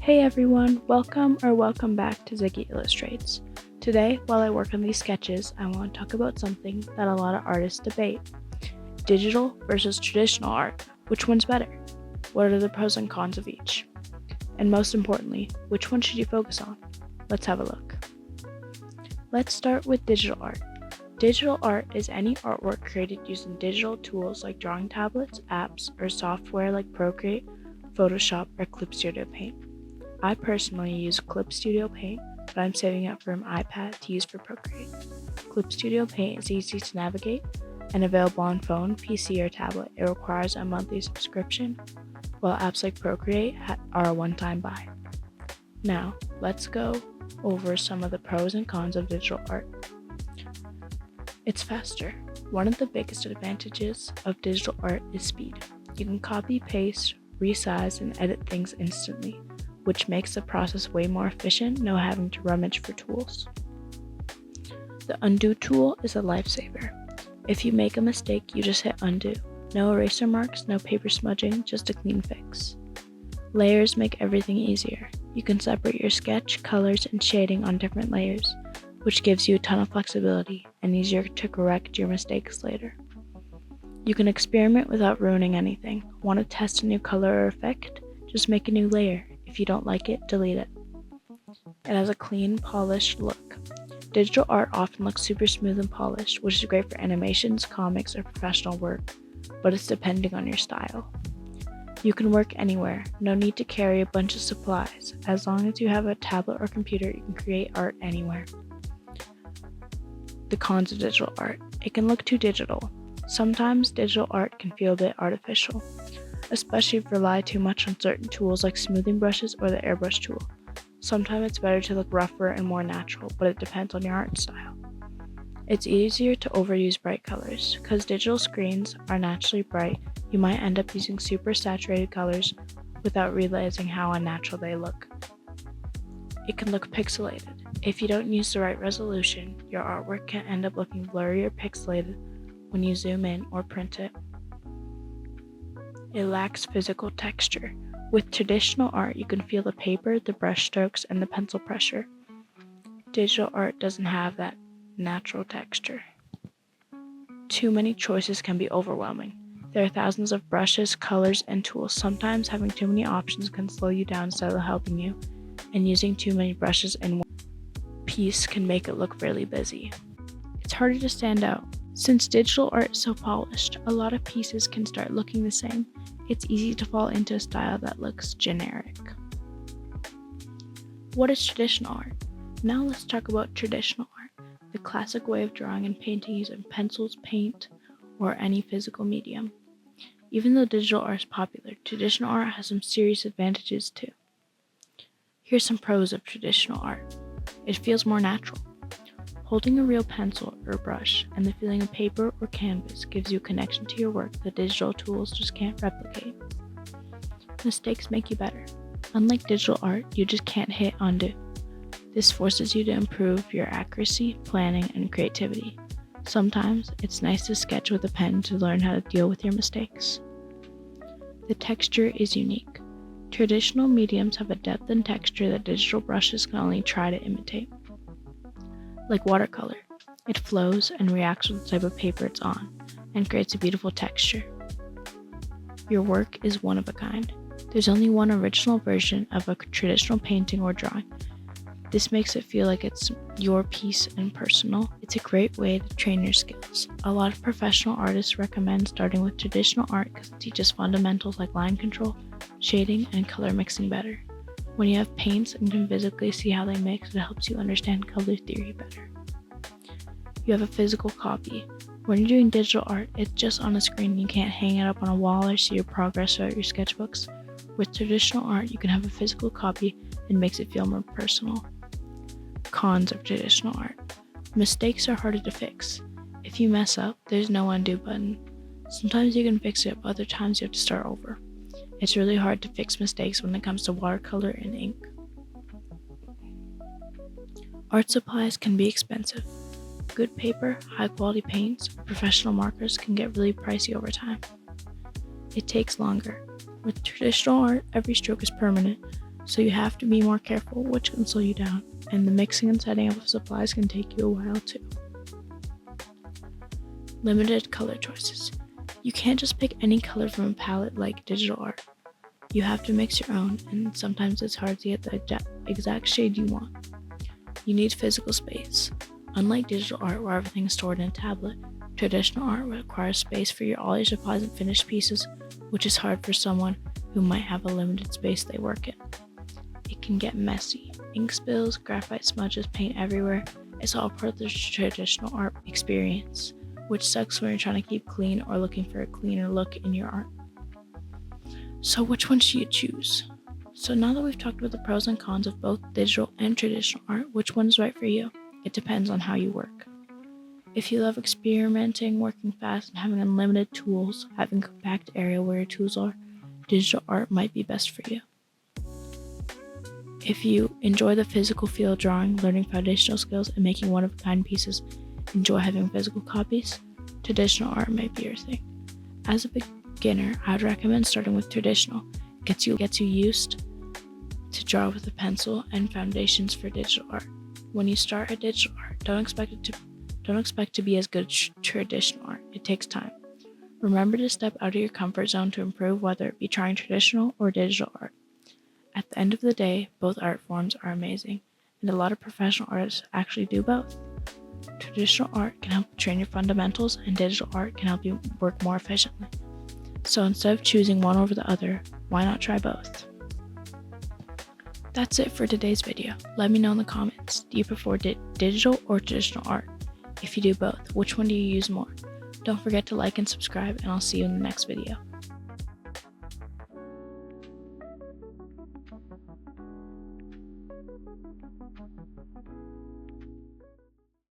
Hey everyone, welcome back to Ziggy Illustrates. Today, while I work on these sketches, I want to talk about something that a lot of artists debate. Digital versus traditional art. Which one's better? What are the pros and cons of each? And most importantly, which one should you focus on? Let's have a look. Let's start with digital art. Digital art is any artwork created using digital tools like drawing tablets, apps, or software like Procreate, Photoshop, or Clip Studio Paint. I personally use Clip Studio Paint, but I'm saving up for an iPad to use for Procreate. Clip Studio Paint is easy to navigate and available on phone, PC, or tablet. It requires a monthly subscription, while apps like Procreate are a one-time buy. Now, let's go over some of the pros and cons of digital art. It's faster. One of the biggest advantages of digital art is speed. You can copy, paste, resize, and edit things instantly, which makes the process way more efficient, no having to rummage for tools. The undo tool is a lifesaver. If you make a mistake, you just hit undo. No eraser marks, no paper smudging, just a clean fix. Layers make everything easier. You can separate your sketch, colors, and shading on different layers, which gives you a ton of flexibility and easier to correct your mistakes later. You can experiment without ruining anything. Want to test a new color or effect? Just make a new layer. If you don't like it, delete it. It has a clean, polished look. Digital art often looks super smooth and polished, which is great for animations, comics, or professional work, but it's depending on your style. You can work anywhere, no need to carry a bunch of supplies. As long as you have a tablet or computer, you can create art anywhere. The cons of digital art. It can look too digital. Sometimes digital art can feel a bit artificial, especially if you rely too much on certain tools like smoothing brushes or the airbrush tool. Sometimes it's better to look rougher and more natural, but it depends on your art style. It's easier to overuse bright colors. Because digital screens are naturally bright, you might end up using super saturated colors without realizing how unnatural they look. It can look pixelated. If you don't use the right resolution, your artwork can end up looking blurry or pixelated when you zoom in or print it. It lacks physical texture. With traditional art, you can feel the paper, the brush strokes, and the pencil pressure. Digital art doesn't have that natural texture. Too many choices can be overwhelming. There are thousands of brushes, colors, and tools. Sometimes having too many options can slow you down instead of helping you, and using too many brushes in one piece can make it look really busy. It's harder to stand out. Since digital art is so polished, a lot of pieces can start looking the same. It's easy to fall into a style that looks generic. What is traditional art? Now let's talk about traditional art, the classic way of drawing and painting using pencils, paint, or any physical medium. Even though digital art is popular, traditional art has some serious advantages too. Here's some pros of traditional art. It feels more natural. Holding a real pencil or brush and the feeling of paper or canvas gives you a connection to your work that digital tools just can't replicate. Mistakes make you better. Unlike digital art, you just can't hit undo. This forces you to improve your accuracy, planning, and creativity. Sometimes it's nice to sketch with a pen to learn how to deal with your mistakes. The texture is unique. Traditional mediums have a depth and texture that digital brushes can only try to imitate. Like watercolor, it flows and reacts with the type of paper it's on, and creates a beautiful texture. Your work is one of a kind. There's only one original version of a traditional painting or drawing. This makes it feel like it's your piece and personal. It's a great way to train your skills. A lot of professional artists recommend starting with traditional art because it teaches fundamentals like line control, shading, and color mixing better. When you have paints and can physically see how they mix, it helps you understand color theory better. You have a physical copy. When you're doing digital art, it's just on a screen. You can't hang it up on a wall or see your progress throughout your sketchbooks. With traditional art, you can have a physical copy and makes it feel more personal. Cons of traditional art. Mistakes are harder to fix. If you mess up, there's no undo button. Sometimes you can fix it, but other times you have to start over. It's really hard to fix mistakes when it comes to watercolor and ink. Art supplies can be expensive. Good paper, high-quality paints, or professional markers can get really pricey over time. It takes longer. With traditional art, every stroke is permanent. so you have to be more careful, which can slow you down, and the mixing and setting up of supplies can take you a while too. Limited color choices. You can't just pick any color from a palette like digital art. You have to mix your own, and sometimes it's hard to get the exact shade you want. You need physical space. Unlike digital art where everything is stored in a tablet, traditional art requires space for all your supplies and finished pieces, which is hard for someone who might have a limited space they work in. It can get messy. Ink spills, graphite smudges, paint everywhere. It's all part of the traditional art experience, which sucks when you're trying to keep clean or looking for a cleaner look in your art. So which one should you choose? So now that we've talked about the pros and cons of both digital and traditional art, which one is right for you? It depends on how you work. If you love experimenting, working fast, and having unlimited tools, having a compact area where your tools are, digital art might be best for you. If you enjoy the physical feel of drawing, learning foundational skills, and making one-of-a-kind pieces, enjoy having physical copies, traditional art might be your thing. As a beginner, I'd recommend starting with traditional. Gets you used to draw with a pencil and foundations for digital art. When you start at digital art, don't expect to be as good as traditional art. It takes time. Remember to step out of your comfort zone to improve, whether it be trying traditional or digital art. At the end of the day, both art forms are amazing, and a lot of professional artists actually do both. Traditional art can help train your fundamentals, and digital art can help you work more efficiently. So instead of choosing one over the other, why not try both? That's it for today's video. Let me know in the comments, do you prefer digital or traditional art? If you do both, which one do you use more? Don't forget to like and subscribe, and I'll see you in the next video.